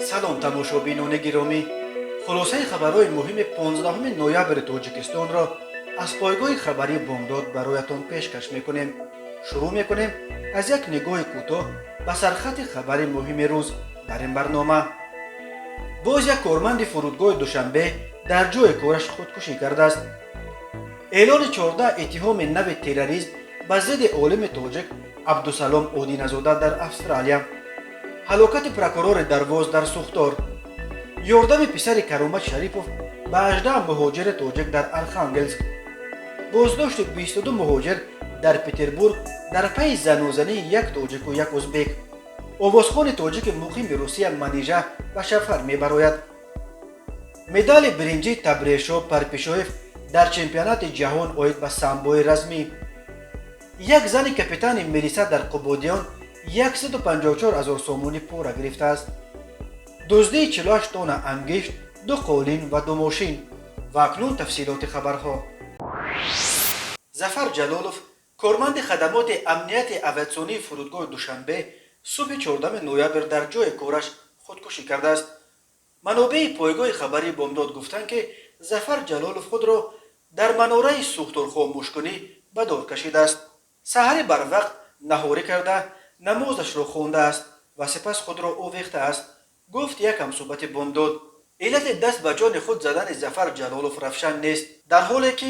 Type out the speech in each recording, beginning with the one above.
салом тамошобинони гиромӣ, хулосаи хабарҳои муҳими 15 ноябри тоҷикистонро аз пойгоҳи хабарии бомдод бароятон пешкаш мекунем. шурӯъ мекунем аз як нигоҳи кӯтоҳ ба сархати хабари муҳими рӯз дар ин барнома. боз як корманди фурудгоҳи душанбе дар ҷойи кораш худкушӣ кардааст. эълони 14 иттиҳоми нави терроризм ба зидди олими тоҷик абдусалом одиназода дар австралия. ҳалокати прокурори дарвоз дар сухтор. ёрдами писари каромат шарипов ба 18 муҳоҷири тоҷик дар архангельск. боздошти 22 муҳоҷир дар петербург дар пайи занозании як тоҷику як ӯзбек. овозхони тоҷики муқими русия манижа ба шафар мебарояд. медали биринҷи табрешо парпишоев дар чемпионати ҷаҳон оид ба самбои размӣ. як зани капитани милиса дар қубодиён 154 000 сомонӣ пора гирифтааст. дуздии 48 тонна ангишт, 2 қолин ва 2 мошин. ва акнун тафсилоти хабарҳо. зафар ҷалолов, корманди хадамоти амнияти авиатсионии фурудгоҳи душанбе, субҳи 14 ноябр дар ҷойи кораш худкушӣ кардааст. манобеи пойгоҳи хабарии бомдод гуфтанд, ки зафар ҷалолов худро дар манораи сухторхомӯшкунӣ ба дор кашидааст. саҳари барвақт наҳорӣ карда, намозашро хондааст ва сипас худро овехтааст, гуфт як ҳамсӯҳбати бомдод. иллати даст ба ҷони худ задани зафар ҷалолов равшан нест, дар ҳоле ки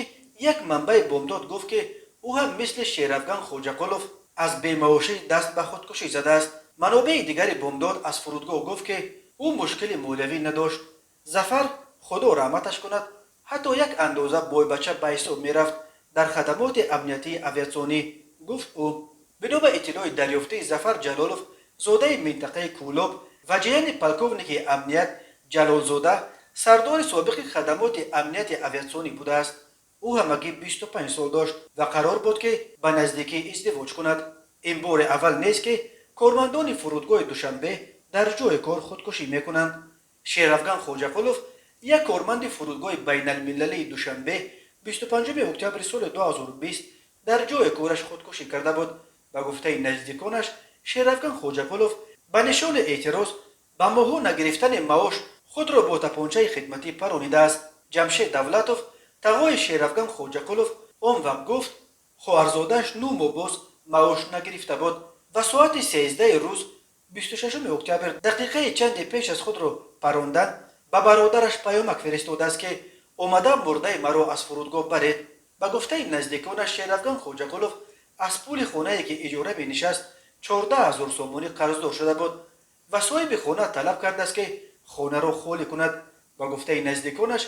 як манбаи бомдод гуфт, ки ӯ ҳам мисли шерафган хоҷақулов аз бемаошӣ даст ба худкушӣ задааст. манобеи дигари бомдод аз фурудгоҳ гуфт, ки ӯ мушкили молиявӣ надошт. зафар, худо раҳматаш кунад, ҳатто як андоза бойбача ба ҳисоб мерафт дар хадамоти амниятии авиатсионӣ, гуфт ӯ. бино ба иттилои дарёфтаи зафар ҷалолов, зодаи минтақаи кӯлоб ва ҷияни полковники амният ҷалолзода, сардори собиқи хадамоти амнияти авиатсионӣ будааст. ӯ ҳамагӣ 25 сол дошт ва қарор буд, ки ба наздикӣ издивоҷ кунад. ин бори аввал нест, ки кормандони фурудгоҳи душанбе дар ҷойи кор худкушӣ мекунанд. шерафган хоҷақулов, як корманди фурудгоҳи байналмилалии душанбе, 25 октябри соли 2020 дар ҷойи кораш худкушӣ карда буд. ба гуфтаи наздиконаш, шерафган хоҷақулов ба нишони эътироз ба моҳу нагирифтани маош худро бо тапончаи хидматӣ паронидааст. ҷамшед давлатов, тағои шерафган хоҷақулов, он вақт гуфт хоҳарзодааш 9 моҳ боз маош нагирифта буд ва соати 13 рӯз 26 октябр дақиқаи чанде пеш аз худро парондан ба бародараш паёмак фиристодааст, ки омада мурдаи маро аз фурудгоҳ баред. ба гуфтаи наздиконаш, шерафган хоҷақулов аз пули хонае ки иҷора менишаст 14 000 сомонӣ қарздор шуда буд ва соҳиби хона талаб кардааст, ки хонаро холӣ кунад. ба гуфтаи наздиконаш,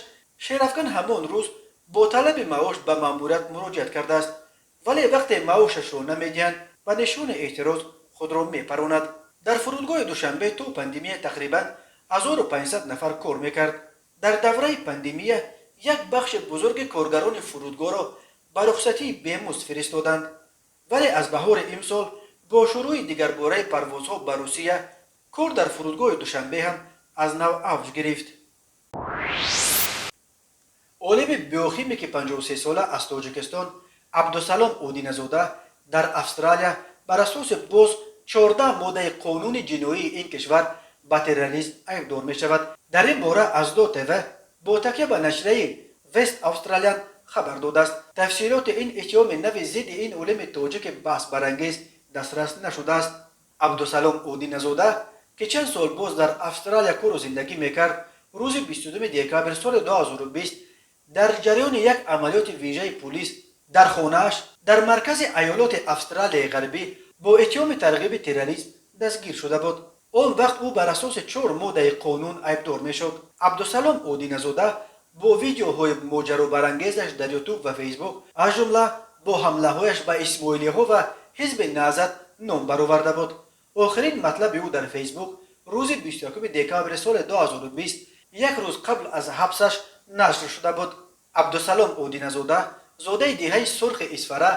шерафган ҳамон рӯз бо талаби маош ба маъмурият муроҷиат кардааст, вале вақте маошашро намедиҳанд, ба нишони эътироз худро мепаронад. дар фурудгоҳи душанбе то пандемия тақрибан 1500 нафар кор мекард. дар давраи пандемия як бахши бузурги коргарони фурудгоҳро ба рухсатии бемузд фиристоданд, вале аз баҳори имсол бо шурӯи дигарбораи парвозҳо ба русия, кор дар фурудгоҳи душанбе ҳам аз нав авҷ гирифт. олими биохимики 53 сола аз тоҷикистон абдусалом одиназода дар австралия бар асоси боз 14 моддаи қонуни ҷиноии ин кишвар ба терроризм айбдор мешавад. дар ин бора аздо тв бо такя ба нашраи вест австралиан хабар додааст. тафсилоти ин иттиҳоми нави зидди ин олими тоҷики баҳсбарангез дастрас нашудааст. абдусалом одиназода, ки чанд сол боз дар австралия кору зиндагӣ мекард, рӯзи 22 декабр соли 2020 дар ҷараёни як амалиёти вижаи пулис дар хонааш дар маркази аёлоти австралияи ғарбӣ бо иттиҳоми тарғиби терроризм дастгир шуда буд. он вақт ӯ бар асоси 4 моддаи қонун айбдор мешуд. абдусалом одиназода бо видеоҳои моҷаробарангезаш дар ютуб ва фейсбук, аз ҷумла бо ҳамлаҳояш ба исмоилиҳо ва ҳизби наҳзат ном бароварда буд. охирин матлаби ӯ дар фейсбук рӯзи 21 декабри соли 2020, як рӯз қабл аз ҳабсаш нашр шуда буд. абдусалом одиназода, зодаи диҳаи сурхи исфара,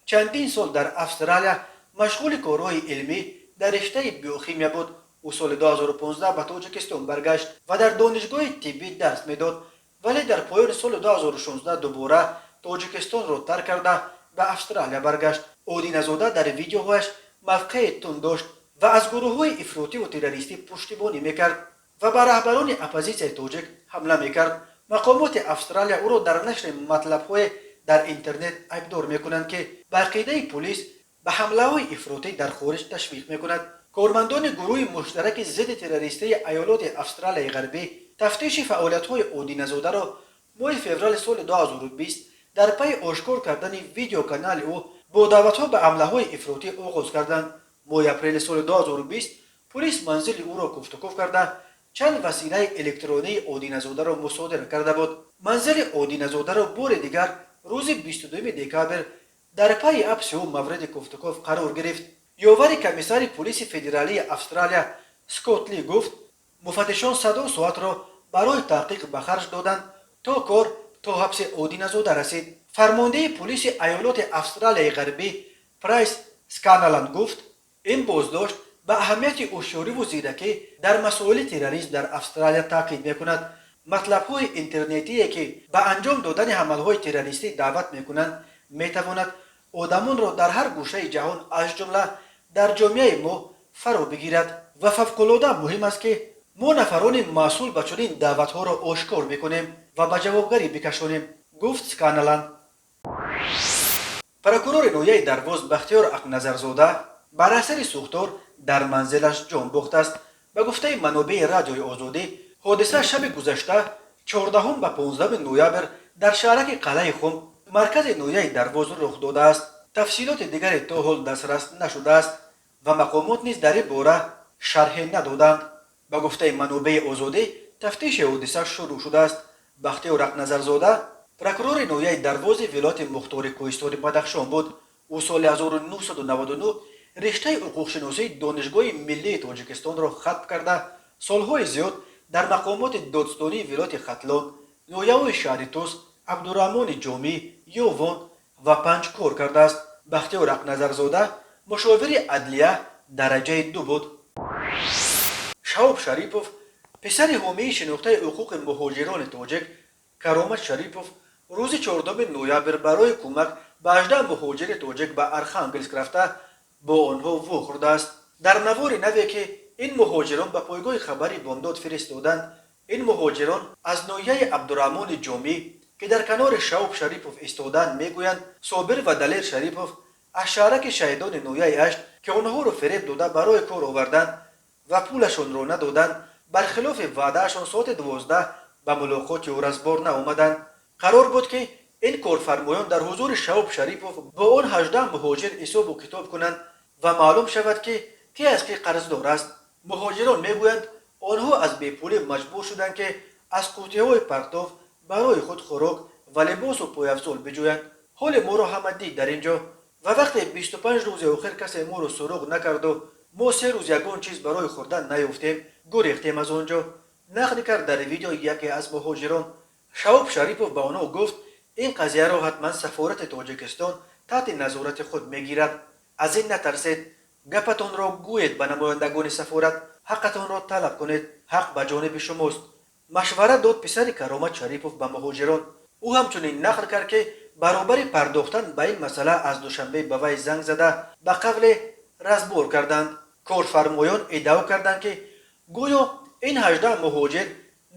чандин сол дар австралия машғули корҳои илмӣ дар риштаи биохимия буд. ӯ соли 2015 ба тоҷикистон баргашт ва дар донишгоҳи тиббӣ дарс медод, вале дар поёни соли 2016 дубора тоҷикистонро тарк карда ба австралия баргашт. одиназода дар видеоҳояш мавқеи тунд дошт ва аз гурӯҳҳои ифротиву террористӣ пуштибонӣ мекард. و بر رهبران اپوزیسیای توجک حمله میکرد. مقامات استرالیا او را در نشر مطلب‌های در اینترنت عیبدار میکنند که به عقیده پلیس به حمله‌های افراطی در خارج تشویق میکند. کارمندان گروه مشترک ضد تروریستی ایالات استرالیای غربی تفتیش فعالیت‌های اودی نژاد را ماه فوریه سال 2020 در پی آشکار کردن ویدیو کانال او با دعوت‌ها به حمله‌های افراطی آغاز کردند. ماه اپریل سال 2020 پلیس منزل او را کوفت و کوف کرده چند وسیله الکترونی اودی نژاد را مصادره کرده بود. منزل اودی نژاد را بار دیگر روز 22 دکامبر در پی حبس او مورد کوفت و کوف قرار گرفت. یاور کمیسر پلیس فدرالی استرالیا اسکات لی گفت مفتشان صدا ساعت را برای تحقیق به خرج دادند تا کار تا حبس اودی نژاد رسید. فرمانده پلیس ایالات استرالیای غربی پرایس سکانلند گفت این بازداشت به اهمیت هوشیاری و زیرکی در مسائل تروریسم در استرالیا تاکید میکند. مطلب‌های اینترنتی که به انجام دادن عمل‌های تروریستی دعوت میکنند میتواند آدمان را در هر گوشه جهان از جمله در جامعه ما فرا بگیرد و فوق‌العاده مهم است که ما نفران مسئول به چنین دعوت‌ها را آشکار میکنیم و به جوابگری بکشانیم، گفت سکانلند. پروکورور نویای درواز بختیار اقنظرزاده بر اثر سوختار در منزلش جان باخته است. به گفته منابع رادیوی آزادی حادثه شب گذشته 14 به 15 نوامبر در شهرک قلعه خم مرکز نویای درواز رخ داده است. تفصیلات دیگری تا حال دسترس نشده است و مقامات نیز در این باره شرحی ندادند. به گفته منابع آزادی تفتیش حادثه شروع شده است. بختیار اقنظرزاده پروکورور نویای درواز ولایت مختار کوهستان بدخشان بود. او سال 1999 رشته حقوق شناسی دانشگاه ملی تاجیکستان را ختم کرده سالهای زیاد در مقامات دادستانی ولایت ختلان، نویای شهر توس، عبدالرحمن جامی، یووان و پنج کار کرده است. بختیار اقنظرزاده مشاور عدلیه درجه 2 بود. شهاب شریپوف پسر حامی شناخته حقوق مهاجران تاجیک کرامت شریپوف روز 14 نوامبر برای کمک به 18 مهاجر تاجیک به ارخانگلسک رفته با آنها وخورده است. در نوار نوی که این مهاجران به پایگاه خبری بامداد فرستادند، این مهاجران از ناحیه عبدالرحمن جامی که در کنار شهاب شریپوف ایستادند میگویند صابر و دلیر شریپوف از شهرک شهیدان ناحیه 8 که آنها را فریب داده برای کار آوردند و پولشان را ندادند، برخلاف وعدهشان ساعت 12 به ملاقات او رزبار نآمدند. قرار بود که این کارفرمایان در حضور شهاب شریپوف با آن 18 مهاجر حساب و کتاب کنند و معلوم شود که کی از کی قرضدار است. مهاجران میگویند آنها از بیپولی مجبور شدند که از قوطی‌های پرتاف برای خود خوراک و لباس و پایافزال بجویند. حال ما را همه دید در اینجا و وقتی 25 روز آخر کسی ما را سراغ نکرد و ما 3 روز یگان چیز برای خوردن نیافتیم گریختیم از آنجا، نقل کرد در ویدیو یکی از مهاجران. شهاب شریپوف به آنها گفت این قضیه را حتما سفارت تاجیکستان تحت نظارت خود میگیرد. از این نترسید. گپتان را گویید به نمایندگان سفارت، حقتان را طلب کنید، حق به جانب شماست. مشوره داد پسر کرامت شریپوف به مهاجران. او همچنین نقل کرد که برابر پرداختن به این مسئله از دوشنبه به وی زنگ زده به قبل رزبار کردند. کارفرمایان ادعا کردند که گویا این 18 مهاجر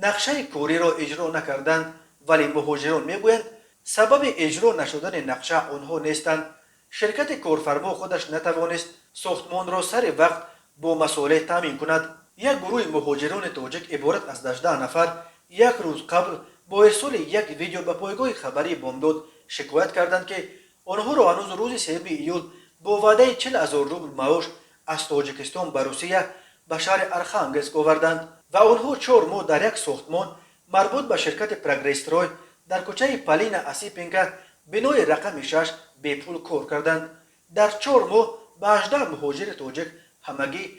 نقشه کاری را اجرا نکردند، ولی مهاجران میگویند سبب اجرا نشدن نقشه آنها نیستند. شرکت کارفرما خودش نتوانست ساختمان را سر وقت با مسئله تامین کند. یک گروه مهاجران تاجیک عبارت از 18 نفر یک روز قبل با ارسال یک ویدیو به پایگاه خبری بامداد شکایت کردند که آنها را هنوز روز 3 ایول با وعده 40,000 روبل معاش از تاجیکستان به روسیه به شهر ارخانگلسک آوردند و آنها 4 ماه در یک ساختمان مربوط به شرکت پروگرستروی در کوچه پالین اسیپینکا بنای رقم 6 به پول کار کردند. در 4 ماه به 18 مهاجر تاجیک همگی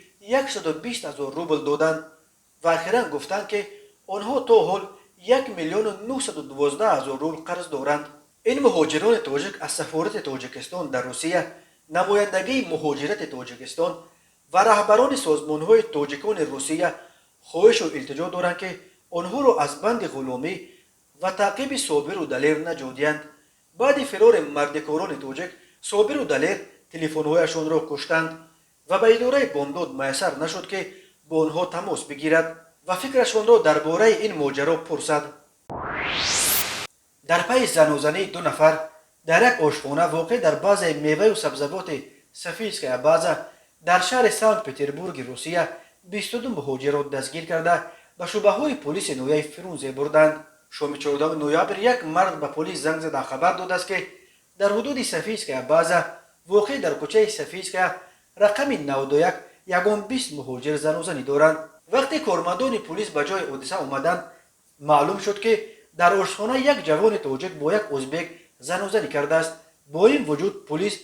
120,000 روبل دادند و اخیراً گفتند که آنها تا حال 1,912,000 روبل قرض دارند. این مهاجران تاجیک از سفارت تاجیکستان در روسیه، نمایندگی مهاجرت تاجیکستان و رهبران سازمان‌های تاجیکان روسیه خواهش و التجا دارند که آنها را از بند غلامی و تعقیب صابر و دلیر نجادیند. بعد فرار مردکاران تاجیک، صابر و دلیر تلفن‌هایشان را کشتند و به اداره بامداد میسر نشد که با آنها تماس بگیرد. و فکرشان را درباره این ماجرا پرسد. در پی زنوزنی دو نفر در یک آشخانه واقع در بازار میوه و سبزیجات سفیسکای بازا در شهر سانت پتربورگ روسیه 22 مهاجر را دستگیر کرده به شبهه های پلیس نویای فرونزه بردند. شام 14 نوامبر یک مرد به پلیس زنگ زده خبر داد است که در حدود سفیسکای بازا واقع در کوچه سفیسکای رقم 91 یگان 20 مهاجر زن و زنی دارند. وقتی کارمندان پلیس به جای حادثه آمدند معلوم شد که در آشخانه یک جوان تاجیک با یک ازبک زن و زنی کرده است. با این وجود پلیس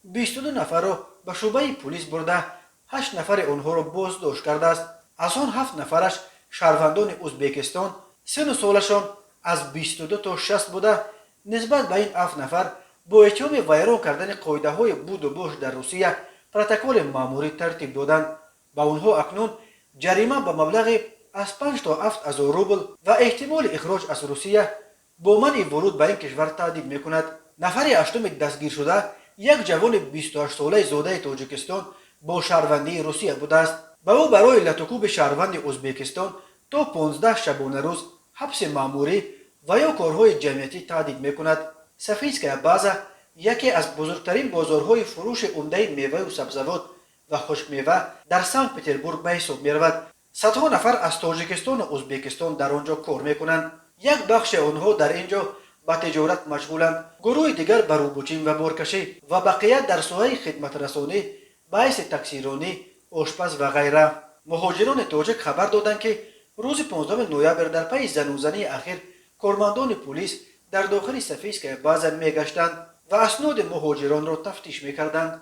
22 نفر را به شعبه پلیس برده 8 نفر آنها را بازداشت کرده است. از آن 7 نفرش شهروندان ازبکستان سن و سالشان از 22 تا 60 بوده. نسبت به این 7 نفر با اتهام ویران کردن قاعده های بود و باش در روسیه پروتکل ماموری ترتیب دادند. با آنها اکنون جریمه به مبلغ از 5 تا 7 هزار روبل و احتمال اخراج از روسیه با منع ورود به این کشور تهدید میکند. نفر هشتم دستگیر شده یک جوان 28 ساله زاده تاجیکستان با شهروندی روسیه بوده است. به او برای لطوکوب شهروند ازبکستان تا 15 شبانه روز حبس ماموری و یا کارهای جمعیتی تهدید میکند. سفیسکای بازا یکی از بزرگترین بازارهای فروش عمده میوه و سبزیجات و خشک میوه در سانت پتربورگ به حساب میرود. صدها نفر از تاجیکستان و ازبکستان در آنجا کار میکنند. یک بخش آنها در اینجا به تجارت مشغولند، گروه دیگر به روبوچین و بارکشی و بقیه در ساحه خدمت رسانی باعث تکثیرانی، آشپز و غیره. مهاجران تاجیک خبر دادند که روز 15 نوامبر در پی زنوزنی اخیر کارمندان پلیس در داخل سفیسکای بازا میگشتند و اسناد مهاجران را تفتیش میکردند.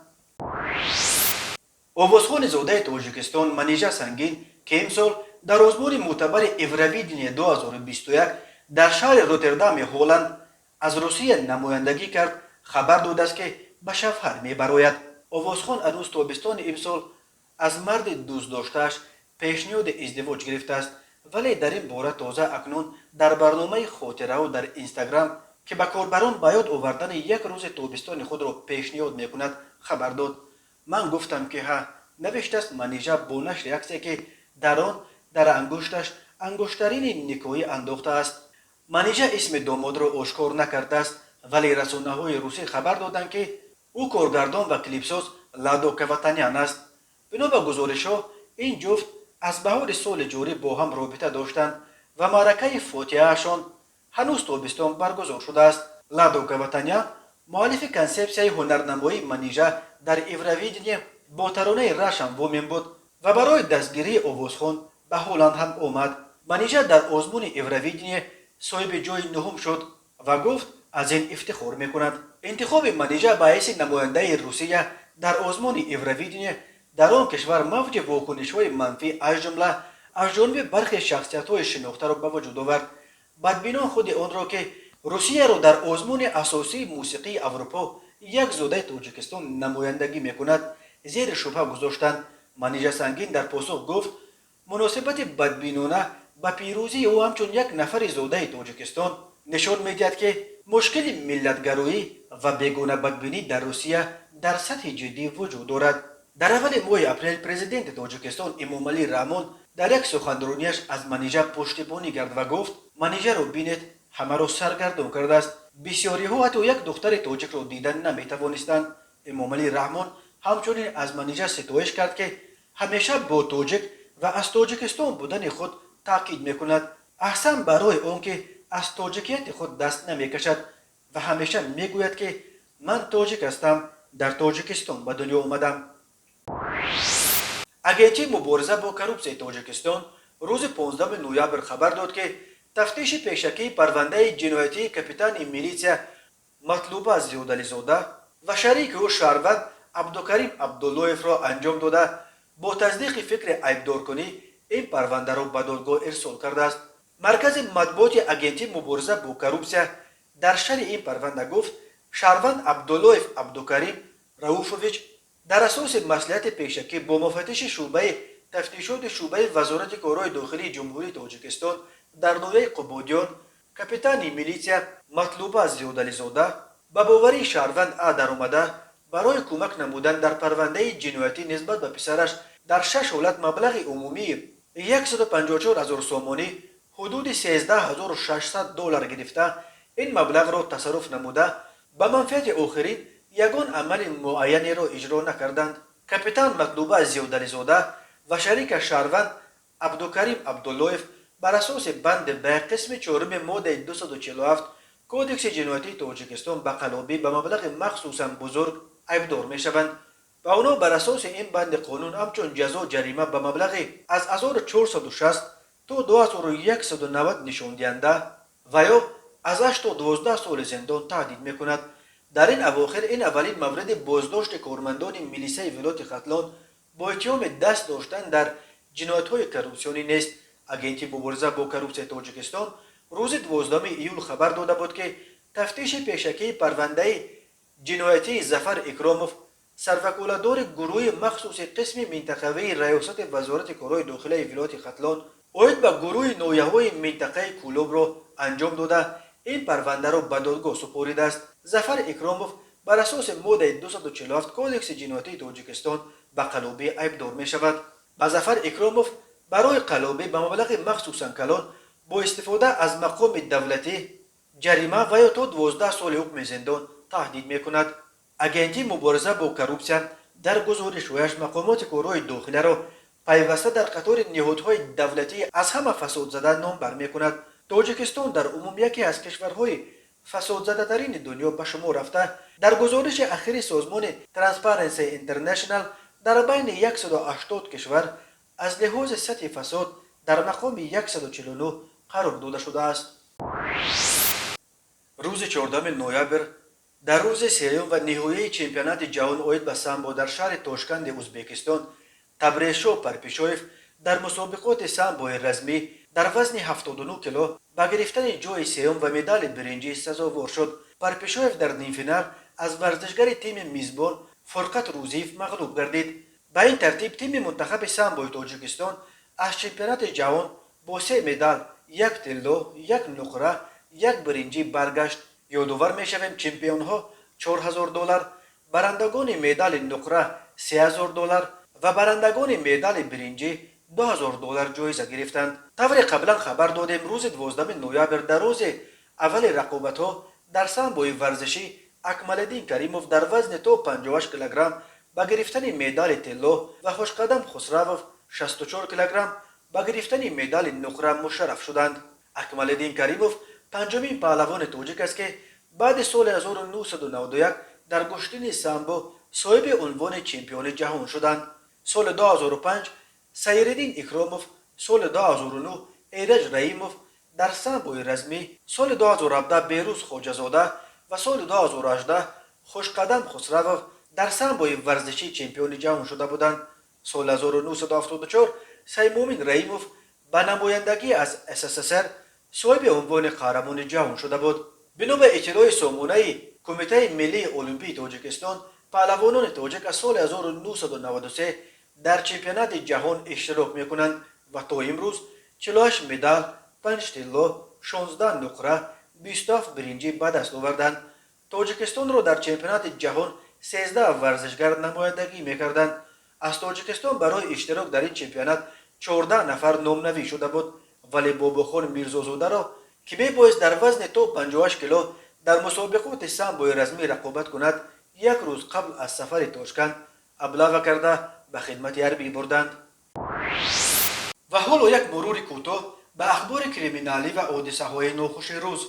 آوازخوان زاده تاجیکستان منیژه سنگین که امسال در آزمون معتبر ایورویدنی 2021 در شهر روتردام هلند از روسیه نمایندگی کرد خبر داده است که به شوهر میبراید. آوازخوان هنوز تابستان امسال از مرد دوست داشتهاش پیشنهاد ازدواج گرفته است، ولی در این باره تازه اکنون در برنامه خاطره و در اینستاگرام که به کاربران به یاد آوردن یک روز تابستان خود را پیشنهاد میکند خبر داد. من گفتم که ها، نوشته است منیژه با نشر عکسی که در آن در انگشتش انگشترین نکویی انداخته است. منیژه اسم داماد را آشکار نکرده است، ولی رسانه‌های روسی خبر دادند که او کارگردان و کلیپساز لادو کواتانیان است. بنا به گزارش‌ها این جفت از بهار سال جاری با هم رابطه داشتند و معرکه فاتحه‌شان هنوز تابستان برگزار شده است. لادو کواتانیان مؤلف کنسپسیای هنرنمایی منیژه در ایورویدنی با ترانه رشم وامین بود و برای دستگیری آوازخوان به هلند هم آمد. منیژه در آزمون ایورویدنی صاحب جای نهم شد و گفت از این افتخار میکند. انتخاب منیژه باعث نماینده روسیه در آزمون ایورویدنی در آن کشور موج واکنش‌های منفی از جمله از جانب برخی شخصیت‌های شناخته را به وجود آورد. بدبینان خود آن را که روسیه را در آزمون اساسی موسیقی اروپا یک زاده تاجیکستان نمایندگی میکند زیر شبهه گذاشتند. منیژه سنگین در پاسخ گفت مناسبت بدبینانه به پیروزی او همچون یک نفر زاده تاجیکستان نشان میدهد که مشکل ملتگرایی و بیگانه بدبینی در روسیه در سطح جدی وجود دارد. در اول ماه اپریل پرزیدنت تاجیکستان امامعلی رحمان در یک سخنرانیش از منیژه پشتیبانی کرد و گفت منیژه را بینید همه را سرگردان کرده است. بسیاری ها حتی یک دختر تاجیک را دیدن نمیتوانستند. امامعلی رحمان همچنین از منیژه ستایش کرد که همیشه با تاجیک و از تاجیکستان بودن خود تاکید میکند. احسن برای آنکه از تاجیکیت خود دست نمیکشد و همیشه میگوید که من تاجیک هستم، در تاجیکستان به دنیا آمدم. اگنسی مبارزه با کروپسی تاجیکستان روز 15 نوامبر خبر داد که تفتیش پیشکی پرونده جنایتی کاپیتان میلیسیا مطلوبه زیادعلیزاده و شریک او شهروند عبدالکریم عبداللهیف را انجام داده با تصدیق فکر عیبدارکنی این پرونده را به دادگاه ارسال کرده است. مرکز مطبوعات اگنسی مبارزه با کروپسیا در شرح این پرونده گفت شهروند عبداللهیف عبدالکریم رئوفوویچ در اساس مصلحت پیشکی با مفتش شعبه تفتیشات شعبه وزارت کارهای داخلی جمهوری تاجیکستان در نویه قبادیان کاپیتان میلیسیا مطلوبه زیادعلیزاده به باوری شهروند در آمده برای کمک نمودن در پرونده جنایتی نسبت به پسرش در 6 حالت مبلغ عمومی 154,000 سومانی حدود 13,600 دلار گرفته این مبلغ را تصرف نموده به منفعت آخرین یگان عمل معینی را اجرا نکردند. کاپیتان مطلوبه زیودلیزاده و شریک شهروند عبدالکریم عبداللهیف بر اساس بند ب قسم 4 ماده 247 کودکس جنایتی تاجیکستان به قلابی به مبلغ مخصوصا بزرگ عیبدار می شوند و اونا بر اساس این بند قانون همچون جزا جریمه به مبلغ از 1460 تا 2190 نشان دهنده و یا از 8 تا 12 سال زندان تهدید می کند. در این اواخر این اولین مورد بازداشت کارمندان میلیسای ولایت ختلان با اتهام دست داشتن در جنایت‌های کروپسیونی نیست. اگنت مبارزه با کروپسیون تاجیکستان روز 12 ایول خبر داده بود که تفتیش پیشکی پرونده جنایتی ظفر اکراموف سروکاله‌دار گروه مخصوص قسم منطقوی ریاست وزارت کارهای داخلی ولایت ختلان اوید به گروه نویه‌های منطقه کولوب را انجام داده این پرونده را به دادگاه سپرده است. ظفر اکراموف بر اساس ماده 247 کودکس جنایتی تاجیکستان به قلابی عیبدار می شود. به ظفر اکراموف برای قلابی به مبلغ مخصوصا کلان با استفاده از مقام دولتی جریمه و یا تا 12 سال حکم زندان تهدید می کند. اگنتی مبارزه با کروپسیون در گزارش‌هایش مقامات کارهای داخلی را پیوسته در قطار نهادهای دولتی از همه فساد زده نام بر می کند. تاجیکستان در عموم یکی از کشورهای فساد زده ترین دنیا به شمار رفته. در گزارش اخیر سازمان ترانسپرنسی اینترنشنال در بین 180 کشور از لحاظ سطح فساد در مقام 149 قرار داده شده است. روز 14 نوامبر در روز سیوم و نهایی چمپیونات جهان اوید به سامبو در شهر تاشکند ازبکستان تبریزشو پرپیشویف در مسابقات سامبو رزمی در وزن 79 کیلو با گرفتن جای سیوم و مدال برنجی سزاوار شد. پرپیشویف در نیم فینال از ورزشگر تیم میزبان فرقت روزیف مغلوب گردید. به این ترتیب تیم منتخب سامبو تاجیکستان از چمپیونات جهان با 3 مدال، 1 طلا، 1 نقره، 1 برنجی برگشت. یادآور می‌شویم چمپیون ها 4000 دلار، برندگان مدال نقره 3000 دلار و برندگان مدال برنجی 2000 دلار جایزه گرفتند. طور قبلا خبر دادیم روز 12 نوامبر در روز اول رقابت ها در سامبو ورزشی اکمالدین کریموف در وزن تا 58 کیلوگرم با گرفتن مدال طلا و خوشقدم خسروف 64 کیلوگرم با گرفتن مدال نقره مشرف شدند. اکمالدین کریموف پنجمین پهلوان تاجیک است که بعد سال 1991 در کشتن سامبو صاحب عنوان چمپیون جهان شدند. سال 2005 سیرالدین اکراموف، سال 2009 ایرج رحیموف در سامبو رزمی، سال 2017 بیروز خواجه‌زاده و سال 2018 خوشقدم خسروف در سامبو ورزشی چمپیون جهان شده بودند. سال 1974 سیمومین رحیموف به نمایندگی از SSSR صاحب عنوان قهرمان جهان شده بود. بنا به اطلاع سامانه کمیته ملی المپی تاجیکستان پهلوانان تاجیک از سال 1993 در چمپیونات جهان اشتراک میکنند و تا امروز 48 مدال، 5 طلا، 16 نقره، 27 برنجی به دست آوردند. تاجیکستان را در چمپیونات جهان 13 ورزشگر نمایندگی میکردند. از تاجیکستان برای اشتراک در این چمپیونات 14 نفر نامنوی شده بود ولی باباخان میرزازاده را که میبایست در وزن تا 58 کیلو در مسابقات سامبو رزمی رقابت کند یک روز قبل از سفر تاشکند ابلاغ کرده به خدمت حربی بردند. و حالا یک مرور کوتاه به اخبار کریمینالی و حادثه های ناخوش روز.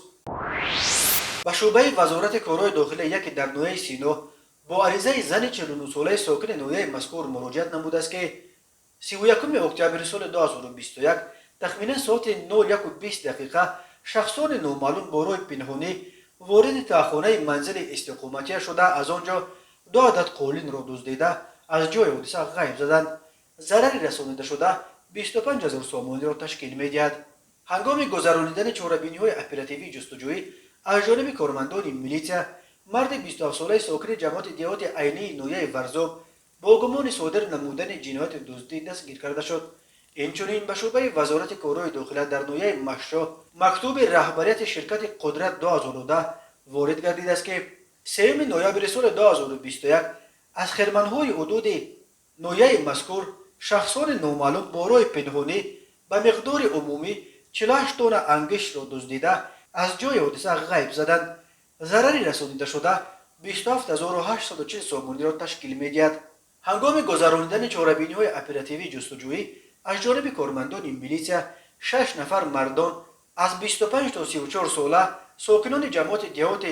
به شعبه وزارت کارهای داخلی یکی در نوحه سینا با عریضه زن 49 ساله ساکن نوحه مذکور مراجعت نموده است که 31 اکتبر سال 2021 تخمینا ساعت 9:20 شخصان نامعلوم با راه پنهانی وارد تاخانه منزل استقامتی شده از آنجا 2 عدد قالین را دزدیده از جای حادثه غیب زدند. ضرری رسانیده شده 25000 سومانی را تشکیل می‌دهد. هنگام گذرانیدن چاره‌بینی‌های اپراتیوی جستجویی از جانب کارمندان میلیشیا مرد 27 ساله ساکن جماعت دیهات عینی نوحه ورزاب با گمان صادر نمودن جنایت دزدی دستگیر کرده شد. اینچنین به شعبه وزارت کارهای داخلی در نوحه مشا مکتوب رهبریت شرکت قدرت 2010 وارد گردیده است که 3 نوامبر سال 2021 از خرمنهای حدود نوحه مذکور شخصان نامعلوم بارای پنهانی به مقدار عمومی 48 تن انگشت را دزدیده از جای حادثه غیب زدند. ضرری رسانیده شده 27840 سامانی را تشکیل می‌دهد. هنگام گذراندن چاره‌بینی‌های اپراتیوی جستجویی از جانب کارمندان میلیسیا 6 نفر مردان از 25 تا 34 ساله ساکنان جماعت دیهات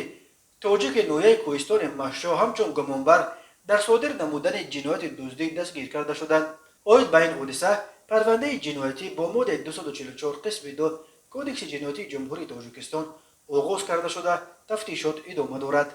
تاجیک نویه کوهستان مشا همچون گمانبر در صادر نمودن جنایت دزدی دستگیر کرده شدند. اوید به این حادثه پرونده جنایتی با ماده 244 قسم 2 کودکس جنایتی جمهوری تاجیکستان آغاز کرده شده تفتیشات ادامه دارد.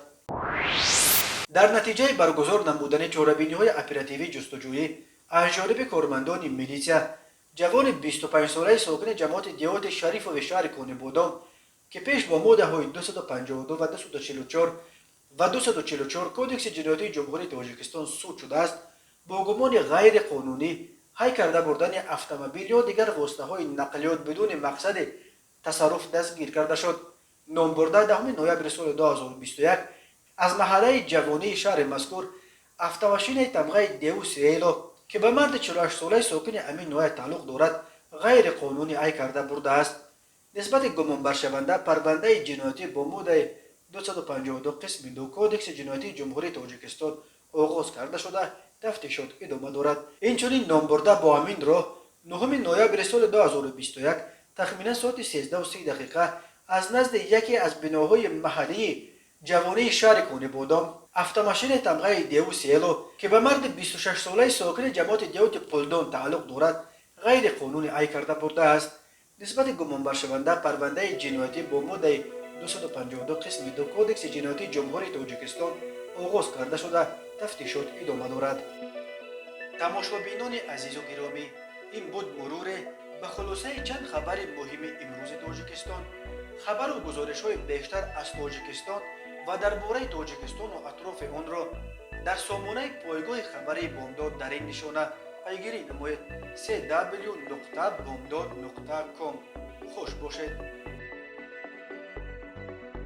در نتیجه برگزار نمودن چاره‌بینی‌های اپراتیوی جستجویی از جانب کارمندان میلیسیا جوان 25 ساله ساکن جماعت دیهات شریف و شهر کانه‌بادام که پیش با ماده‌های 252 و 244 و 244 کودکس جنایتی جمهوری تاجیکستان سود شده است، با گمان غیر قانونی هی کرده بردن اتومبیل یا دیگر واسطه‌های نقلیات بدون مقصد تصرف دستگیر کرده شد. نامبرده 10 نوامبر سال 2021 از محله جوانی شهر مذکور افت تمغه دیو سیلو که به مرد 48 ساله ساکن امین نوع تعلق دارد غیر قانونی ای کرده برده است. نسبت گمان برشونده پرونده جنایتی با ماده 252 قسم 2 کودکس جنایتی جمهوری تاجیکستان آغاز کرده شده تفتیشات ادامه دارد. اینچنین نامبرده با امین را 9 نوامبر سال 2021 تخمینا ساعت 13:30 از نزد یکی از بناهای محلی جوانی شهر کانه‌بادام اتومبیل تمغه دیو سیلو که به مرد 26 ساله ساکن جماعت دیوت قلدان تعلق دارد غیر قانونی ای کرده برده است. نسبت گمان برشونده پرونده جنایتی با ماده 252 قسم 2 کودکس جنایتی جمهوری تاجیکستان آغاز کرده شده تفتیشات ادامه دارد. تماشابینان عزیز و گرامی، این بود مرور به خلاصه چند خبر مهم امروز تاجیکستان. خبر و گزارش های بیشتر از تاجیکستان و درباره تاجیکستان و اطراف آن را در سامانه پایگاه خبری بامداد در این نشانه پیگیری نمایید: www.bomdad.com. خوش باشید.